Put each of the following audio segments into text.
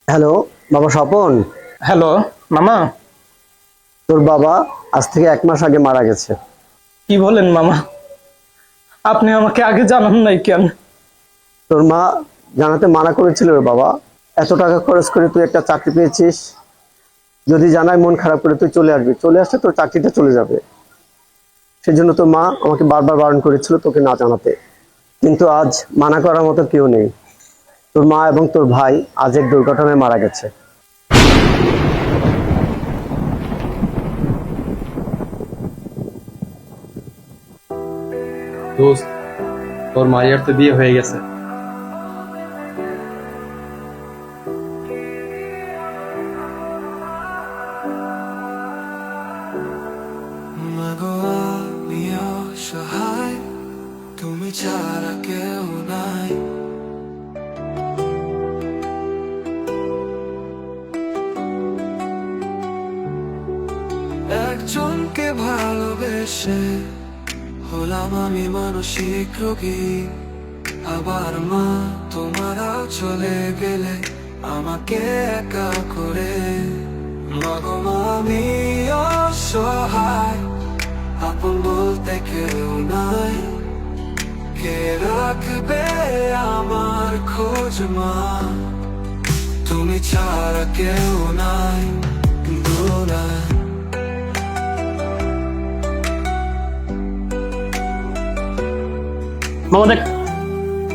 Hello, বাবা Swapan. Hello মামা। তোর বাবা আজ থেকে 1 মাস আগে মারা গেছে। কি বলেন মামা? আপনি আমাকে আগে জানান নাই কেন? তোর মা জানাতে মানা করেছিল রে বাবা। এত টাকা খরচ করে তুই একটা চাকরি পেয়েছিস, যদি জানায় মন খারাপ করে তুই চলে আসবি, চলে আসলে তোর চাকরিটা চলে যাবে। সেজন্য তোর মা আমাকে বারবার বারণ করেছিল তোকে না জানাতে, কিন্তু আজ মানা করার মতো কেউ নেই। তোর মা এবং তোর ভাই আজ এক দুর্ঘটনায় মারা গেছে। দোস্ত, তোর মায়ের তো বিয়ে হয়ে গেছে। মাগো আমি অসহায়, তুমি ছাড়া কেউ নাই। একজনকে ভালোবেসে হলাম আমি মানসিক রোগী। আবার মা তোমারা চলে গেলে আমাকে একা করে। মাগো আমি অসহায়, আপন বলতে কেউ নাই। কে রাখবে আমার খোঁজ মা, তুমি ছাড়া কেউ নাই দোলায়। মামা দেখ,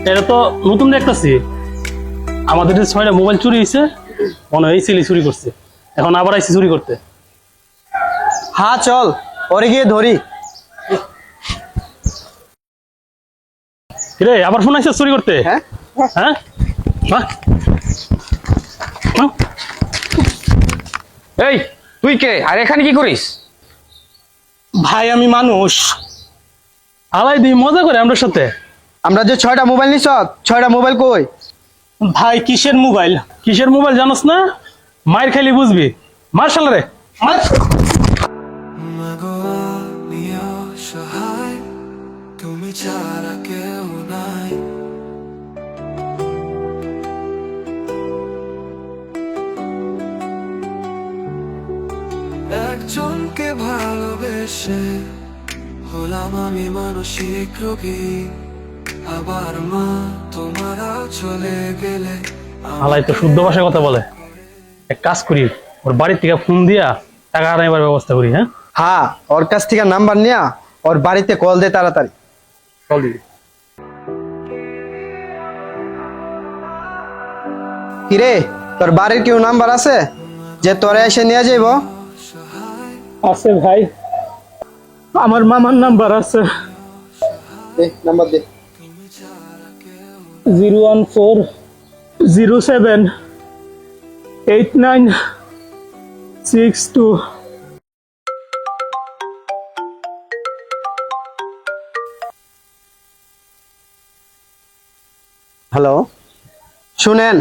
এটা তো নতুন দেখতেছি। আমাদের যে 6টা মোবাইল চুরি হয়েছে, মনে হয় এই ছেলে চুরি করছে। এখন আবার আইসি চুরি করতে। হ্যাঁ চল, ওরে গিয়ে ধরি। কিরে, আবার ফোন আইসে চুরি করতে? হ্যাঁ হ্যাঁ, বাহ। হ্যাঁ? এই তুই কে আর এখানে কি করিস? ভাই আমি মানুষ। আলাই দিই মজা করে আমাদের সাথে। আমরা যে 6টা মোবাইল নিছ, 6টা মোবাইল কই? ভাই কিসের মোবাইল? কিসের মোবাইল জানোস না? মায়ের খাইলি বুঝবি। মার্শাল রে মার। মাগো আমি অসহায়, তুমি ছাড়া কেউ নাই। একজনকে ভালোবেসে হলাম আমি মানসিক রোগী। আবার মা তোমারা চলে গেলে আলাই তো শুদ্ধ ভাষায় কথা বলে। এক কাজ করি, ওর বাড়ির থেকে ফোন দিয়া টাকা আনাইবার ব্যবস্থা করি। হ্যাঁ, হ্যাঁ, ওর কাছ থেকে নাম্বার নিয়া ওর বাড়িতে কল দে তাড়াতাড়ি। চল দিবি। কিরে, তোর বাড়ির কেউ নাম্বার আছে যে তোরে এসে নিয়ে যাইব? আছে ভাই, আমার মামার নাম্বার আছে। নাম্বার দে। 014078962। হ্যালো, শুনেন,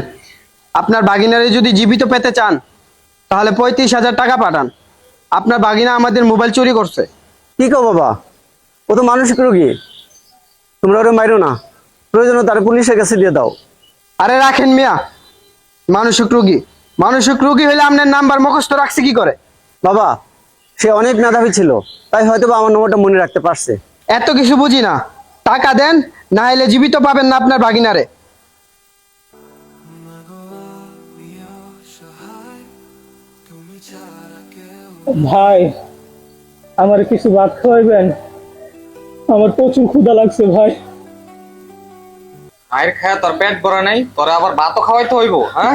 আপনার বাগিনারে যদি জীবিত পেতে চান তাহলে 35,000 টাকা পাঠান। আপনার বাগিনা আমাদের মোবাইল চুরি করছে। কি কো বাবা? ও তো মানসিক রোগী, তোমরা ওরে মাইরো না, প্রয়োজনে তার পুলিশের কাছে দিয়ে দাও। আরে রাখেন মিয়া, মানসিক রোগী। মানসিক রোগী হইলে আপনার নাম্বার মুখস্থ রাখছে কি করে? বাবা, সে অনেক মেধাবী ছিল, তাই হয়তো বা আমার নম্বরটা মনে রাখতে পারছে। এত কিছু বুঝি না, টাকা দেন, না হলে জীবিত পাবেন না আপনার বাগিনারে। ভাই, আমার কিছু ভাত খাওয়াইবেন? আমার প্রচুর ক্ষুধা লাগছে ভাই। মায়ের খায়া তোর পেট ভরা নাই, তোরা আবার ভাতও খাওয়াইতে হইব? হ্যাঁ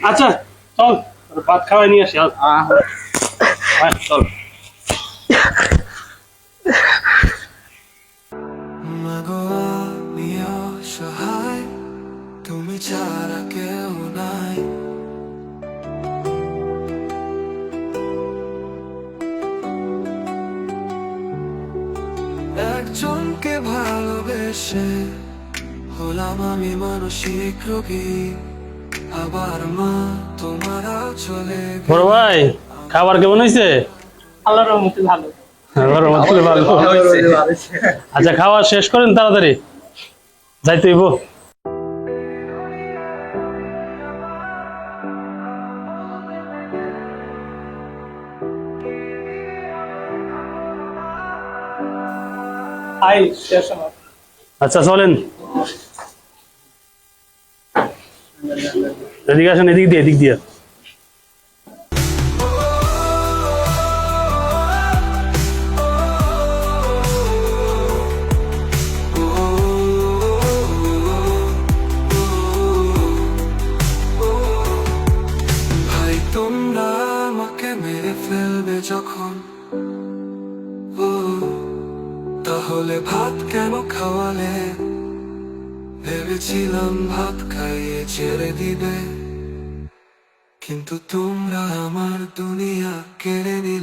আচ্ছা চল, ভাত খাওয়াই নিয়ে আসি। চল। মাগো আমি অসহায়, তুমি ছাড়া কেউ নাই। একজনকে ভালোবেসে হলাম আমি মানসিক রোগী। আবার মা তোমারা চলে বড় ভাই, খাবার কেমন হয়েছে? আল্লাহর রহমতে ভালো। আচ্ছা, খাওয়া শেষ করেন তাড়াতাড়ি, যাইতে হইব। আচ্ছা চলেন, এদিকে আসেন, এদিক দিয়ে ভাই তোমরা আমাকে মেরে ফেলবে যখন, ও তাহলে ভাত কেন খাওয়ালে? ভেবেছিলাম ভাত খাইয়ে ছেড়ে দিবে, কিন্তু তোমরা আমার দুনিয়া কেড়ে নিলে।